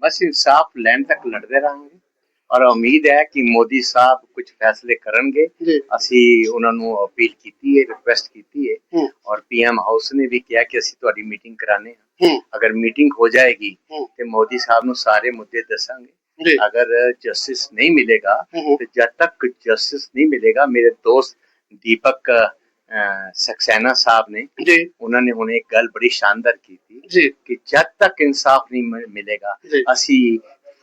बस इंसाफ लैन तक लड़ते रहेंगे और उम्मीद है कि मोदी साहब कुछ फैसले करेंगे। ਅਸੀਂ ਉਹਨਾਂ ਨੂੰ अपील की है, रिक्वेस्ट की है और पीएम हाउस ने भी किया कि ਅਸੀਂ ਤੁਹਾਡੀ मीटिंग कराने अगर मीटिंग हो जाएगी तो मोदी साहब ਨੂੰ सारे मुद्दे दसांगे। अगर जस्टिस नहीं मिलेगा तो जब तक जस्टिस नहीं मिलेगा, मेरे दोस्त दीपक सक्सेना साहब ने उन्होंने हुणे एक गल बड़ी शानदार की थी कि जब तक इंसाफ नहीं मिलेगा असी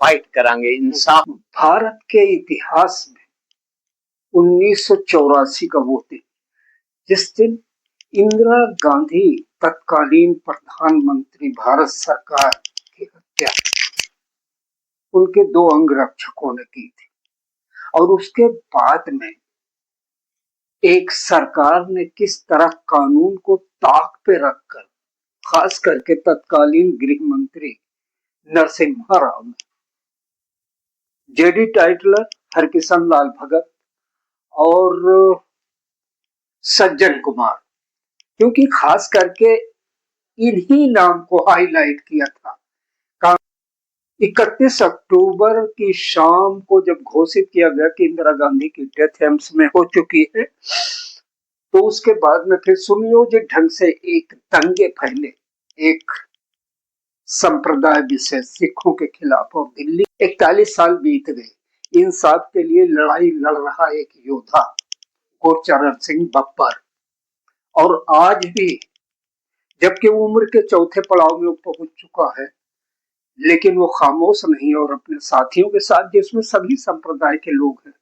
फाइट करांगे इंसाफ। भारत के इतिहास में 1984 का वो दिन जिस दिन इंदिरा गांधी तत्कालीन प्रधानमंत्री भारत सरकार की हत्या उनके 2 अंगरक्षकों ने की थी और उसके बाद में एक सरकार ने किस तरह कानून को ताक पे रखकर खास करके तत्कालीन गृह मंत्री नरसिम्हा राव ने जेडी टाइटलर, हरकिशन लाल भगत और सज्जन कुमार, क्योंकि खास करके इन्हीं नाम को हाईलाइट किया था। 31 अक्टूबर की शाम को जब घोषित किया गया कि इंदिरा गांधी की डेथ एम्स में हो चुकी है, तो उसके बाद में फिर सुनियोजित ढंग से एक दंगे फैले, एक संप्रदाय विशेष सिखों के खिलाफ, और दिल्ली 41 साल बीत गए। इंसाफ के लिए लड़ाई लड़ रहा एक योद्धा गुरचरण सिंह बब्बर, और आज भी जबकि वो उम्र के चौथे पड़ाव में पहुंच चुका है, लेकिन वो खामोश नहीं और अपने साथियों के साथ, जिसमें सभी संप्रदाय के लोग हैं,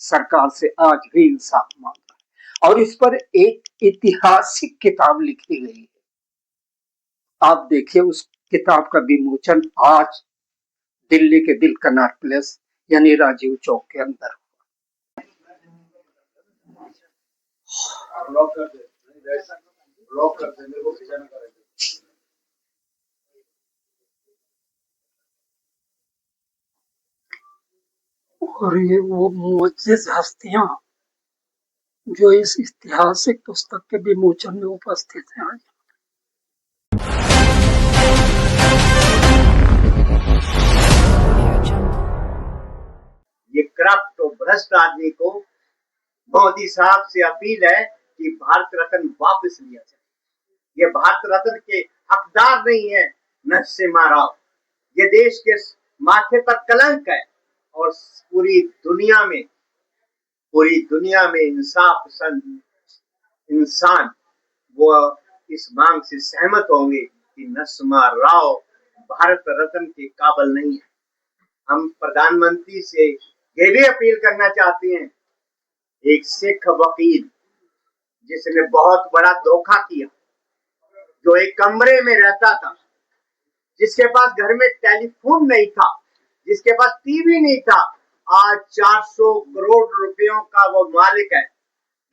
सरकार से आज भी इंसाफ मांग रहा है। और इस पर एक ऐतिहासिक किताब लिखी गई है। आप देखिए, उस किताब का विमोचन आज दिल्ली के दिल कनाट प्लेस यानी राजीव चौक के अंदर और ये वो मुअज्जिज़ हस्तियां जो इस ऐतिहासिक पुस्तक के विमोचन में उपस्थित हैं। ये करप्ट और भ्रष्ट आदमी को मोदी साहब से अपील है कि भारत रत्न वापस लिया जाए। ये भारत रत्न के हकदार नहीं है नरसिम्हा राव। ये देश के माथे पर कलंक है और पूरी दुनिया में इंसाफ पसंद इंसान वो इस मांग से सहमत होंगे कि नरसिम्हा राव भारत रत्न के काबिल नहीं है। हम प्रधानमंत्री से ये भी अपील करना चाहते हैं, एक सिख वकील जिसने बहुत बड़ा धोखा किया, जो एक कमरे में रहता था, जिसके पास घर में टेलीफोन नहीं था, जिसके पास टीवी नहीं था, आज 400 करोड़ रुपयों का वो मालिक है।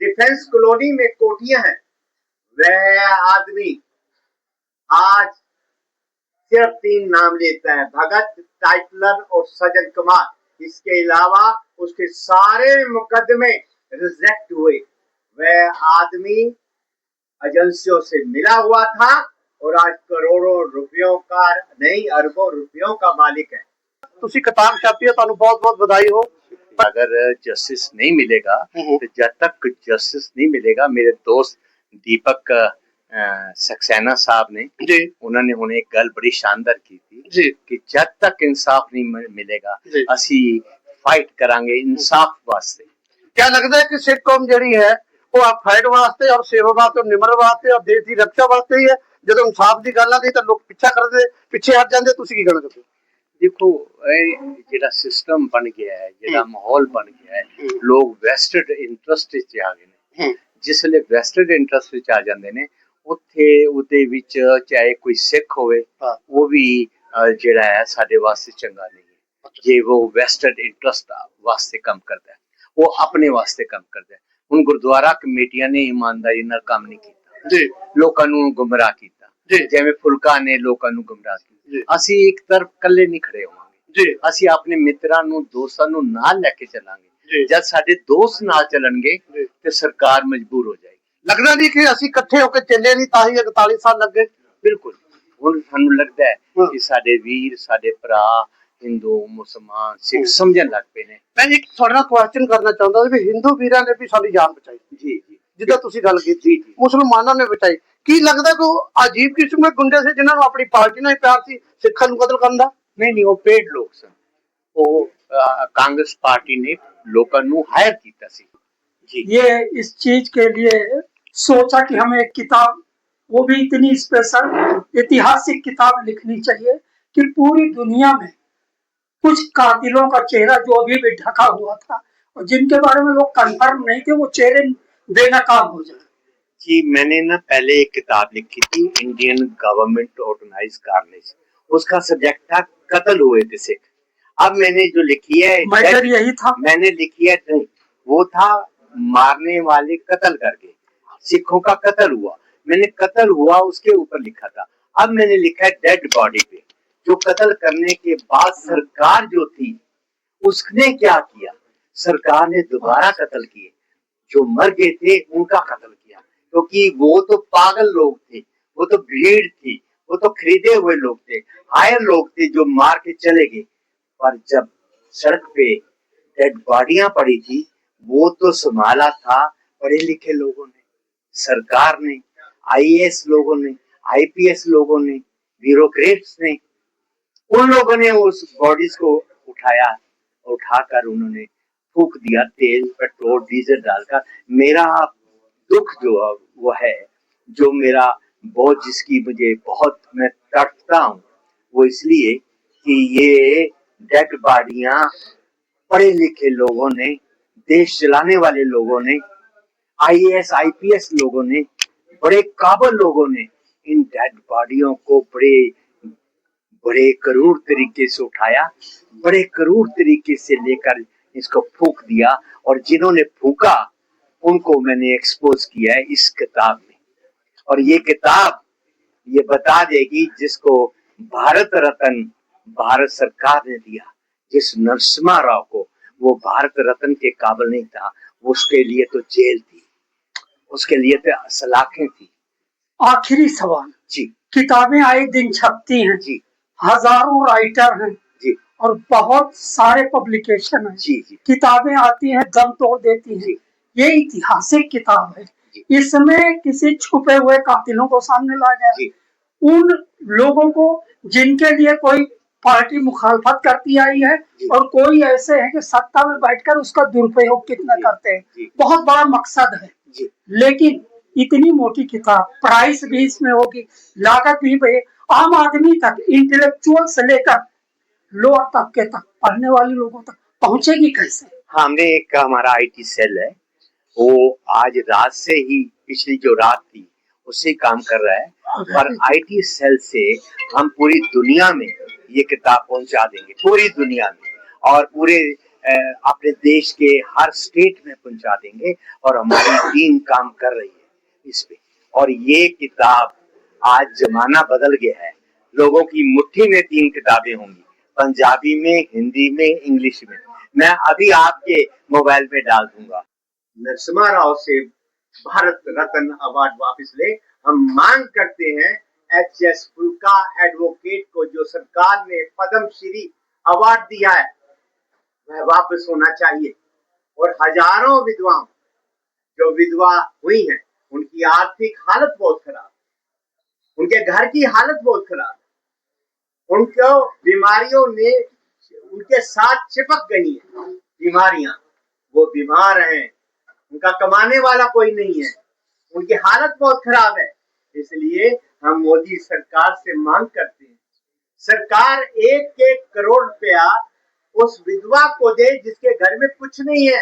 डिफेंस कॉलोनी में कोठियां हैं। वह आदमी आज सिर्फ 3 नाम लेता है, भगत, टाइटलर और सज्जन कुमार। इसके अलावा उसके सारे मुकदमे रिजेक्ट हुए। वह आदमी एजेंसियों से मिला हुआ था और आज करोड़ों रुपयों का नहीं, अरबों रुपयों का मालिक है। ਤੁਸੀਂ किताब छापी है, ਤੁਹਾਨੂੰ बहुत-बहुत बधाई हो। अगर जस्टिस नहीं मिलेगा तो जब तक जस्टिस नहीं मिलेगा, मेरे दोस्त दीपक सक्सेना साहब ने उन्होंने हुणे एक गल बड़ी शानदार की थी कि जब तक इंसाफ नहीं मिलेगा असी फाइट करांगे इंसाफ वास्ते। क्या लगता है कि सिख कौम जड़ी है वो आप फाइट वास्ते और सेवा वास्ते और निमर वास्ते और देश की रक्षा वास्ते ही है? जो इंसाफ की गल आती तो लोग पीछा करते, पीछे हट जाते, तुसी की कहना चाहते हो? देखो, जेड़ा सिस्टम बन गया है, जेड़ा माहौल बन गया है, लोग वेस्टेड इंटरस्ट विच आ गए ने। जिसले वेस्टेड इंटरस्ट विच आ जांदे ने, उत्थे उहदे विच चाहे कोई सिख होवे, वो भी जेड़ा है साडे वास्ते चंगा नहीं है। जे वो वेस्टेड इंटरस्ट वास्ते काम करता है, वो अपने वास्ते काम करता है। हुण गुरुद्वारा कमेटियां ने ईमानदारी नाल काम नहीं कीता, लोकां नूं गुमराह कीता, जिवें फुलका ने लोकां नूं गुमराह कीता। ਅਸੀਂ ਇੱਕ ਤਰਫ ਇਕੱਲੇ ਨਹੀਂ ਖੜੇ ਹੋਵਾਂਗੇ, ਅਸੀਂ ਆਪਣੇ ਮਿੱਤਰਾਂ ਨੂੰ, ਦੋਸਤਾਂ ਨੂੰ ਨਾਲ ਲੈ ਕੇ ਚੱਲਾਂਗੇ। ਜਦ ਸਾਡੇ ਦੋਸਤ ਨਾਲ ਚੱਲਣਗੇ ਤੇ ਸਰਕਾਰ ਮਜਬੂਰ ਹੋ ਜਾਏਗੀ। लगना नहीं कि ਅਸੀਂ ਇਕੱਠੇ ਹੋ ਕੇ ਚੱਲੇ ਨਹੀਂ, ਤਾਂ ਹੀ 41 ਸਾਲ ਲੱਗੇ। ਬਿਲਕੁਲ ਹੁਣ ਸਾਨੂੰ ਲੱਗਦਾ ਹੈ ਕਿ ਸਾਡੇ ਵੀਰ, ਸਾਡੇ ਭਰਾ ਹਿੰਦੂ, ਮੁਸਲਮਾਨ, ਸਿੱਖ ਸਮਝਣ ਲੱਗ ਪਏ ਨੇ। ਮੈਂ ਇੱਕ ਤੁਹਾਡੇ ਨਾਲ ਕੁਐਸਚਨ ਕਰਨਾ ਚਾਹੁੰਦਾ ਵੀ ਹਿੰਦੂ ਵੀਰਾਂ ਨੇ ਵੀ ਸਾਡੀ ਜਾਨ ਬਚਾਈ, ਜੀ ਜੀ, ਜਿੱਦਾਂ ਤੁਸੀਂ ਗੱਲ ਕੀਤੀ, ਮੁਸਲਮਾਨਾਂ ਨੇ ਬਚਾਈ। ਕੀ ਲੱਗਦਾ ਕਿ ਉਹ ਅਜੀਬ ਕਿਸਮ ਦੇ ਗੁੰਡੇ ਸੀ ਜਿਨ੍ਹਾਂ ਨੂੰ ਆਪਣੀ ਪਾਰਟੀ ਨਾਲ ਹੀ ਪਿਆਰ ਸੀ ਸਿੱਖਾਂ ਨੂੰ ਕਤਲ ਕਰਨ ਦਾ? ਨਹੀਂ, ਉਹ ਪੇਡ ਲੋਕ ਸਨ। ਉਹ ਕਾंग्रेस पार्टी ने लोगों ਨੂੰ हायर ਕੀਤਾ ਸੀ जी। ये इस चीज के लिए सोचा कि हमें एक किताब, वो भी इतनी स्पेशल ऐतिहासिक किताब लिखनी चाहिए कि पूरी दुनिया में कुछ कातिलों का चेहरा जो अभी भी ढका हुआ था और जिनके बारे में लोग कंफर्म नहीं थे, वो चेहरे बेनकाब हो जाए। जी, मैंने ना पहले एक किताब लिखी थी, इंडियन गवर्नमेंट ऑर्गेनाइज कार्नेज। उसका सब्जेक्ट था कत्ल हुए थे सिख। अब मैंने जो लिखी है, मैटर यही था। मैंने लिखी है नहीं, वो था मारने वाले कत्ल करके, सिखों का कत्ल हुआ। मैंने कत्ल हुआ उसके ऊपर लिखा था। अब मैंने लिखा है डेड बॉडी पे, जो कत्ल करने के बाद सरकार जो थी उसने क्या किया। सरकार ने दोबारा कत्ल किए, जो मर गए थे उनका कत्ल किया, क्योंकि वो तो पागल लोग थे, वो तो भीड़ थी, वो तो खरीदे हुए लोग थे, हायर लोग थे जो मार के चले गए। पर जब सड़क पे डेड बॉडियां पड़ी थी, वो तो संभाला था पढ़े लिखे लोगों ने, सरकार ने, आईएएस लोगों ने, आईपीएस लोगों ने, ब्यूरोक्रेट्स ने। उन लोगों ने उस बॉडीज को उठाया, उठाकर उन्होंने फूक दिया तेल, पेट्रोल, डीजल डालकर। मेरा दुख जो वो है, जो मेरा बहुत, जिसकी मुझे बहुत मैं तड़पता हूँ, वो इसलिए कि ये डेड बॉडियां पढ़े लिखे लोगों ने, देश चलाने वाले लोगों ने, आईएएस आईपीएस लोगों ने, बड़े काबिल लोगों ने इन डेड बॉडियों को बड़े करूर तरीके से उठाया, बड़े करूर तरीके से लेकर इसको फूंक दिया। और जिन्होंने फूंका उनको मैंने एक्सपोज किया है इस किताब में। और ये किताब ये बता देगी, जिसको भारत रत्न भारत सरकार ने दिया, जिस नरसिम्हा राव को वो भारत रत्न के काबिल नहीं था, उसके लिए तो जेल थी, उसके लिए तो सलाखें थी। आखिरी सवाल जी, किताबें आए दिन छपती हैं जी, हजारों राइटर हैं जी, और बहुत सारे पब्लिकेशन हैं, जी, जी, किताबें आती हैं दम तोड़ देती हैं। ये ऐतिहासिक किताब है, इसमें किसी छुपे हुए कातिलों को सामने लाया गया है, उन लोगों को जिनके लिए कोई पार्टी मुखालफत करती आई है और कोई ऐसे हैं कि सत्ता में बैठकर उसका दुरुपयोग कितना करते हैं। बहुत बड़ा मकसद है, लेकिन इतनी मोटी किताब, प्राइस भी इसमें होगी, लागत भी आम आदमी तक, इंटेलेक्चुअल से लेकर लोअर तबके तक, पढ़ने वाले लोगों तक पहुंचेगी कैसे? हमने एक हमारा आईटी सेल है, वो आज रात से ही, पिछली जो रात थी उससे काम कर रहा है। और आईटी सेल से हम पूरी दुनिया में ये किताब पहुंचा देंगे, पूरी दुनिया में, और पूरे अपने देश के हर स्टेट में पहुंचा देंगे। और हमारी टीम काम कर रही है इस पे। और ये किताब, आज जमाना बदल गया है, लोगों की मुट्ठी में 3 किताबें होंगी, पंजाबी में, हिंदी में, इंग्लिश में। मैं अभी आपके मोबाइल पे डाल दूंगा। नरसिम्हा राव से भारत रत्न अवार्ड वापस ले। हम मांग करते हैं एच.एस. फुल्का एडवोकेट को, जो सरकार ने पद्म श्री अवार्ड दिया है, वह वापस होना चाहिए। और हजारों विधवाओं जो विधवा हुई हैं, उनकी आर्थिक हालत बहुत खराब, उनके घर की हालत बहुत खराब, उनको बीमारियों ने उनके साथ चिपक गई है, बीमारियां, वो बीमार हैं, उनका कमाने वाला कोई नहीं है, उनकी हालत बहुत खराब है। इसलिए हम मोदी सरकार से मांग करते हैं, सरकार 1-1 करोड़ रुपया उस विधवा को दे जिसके घर में कुछ नहीं है,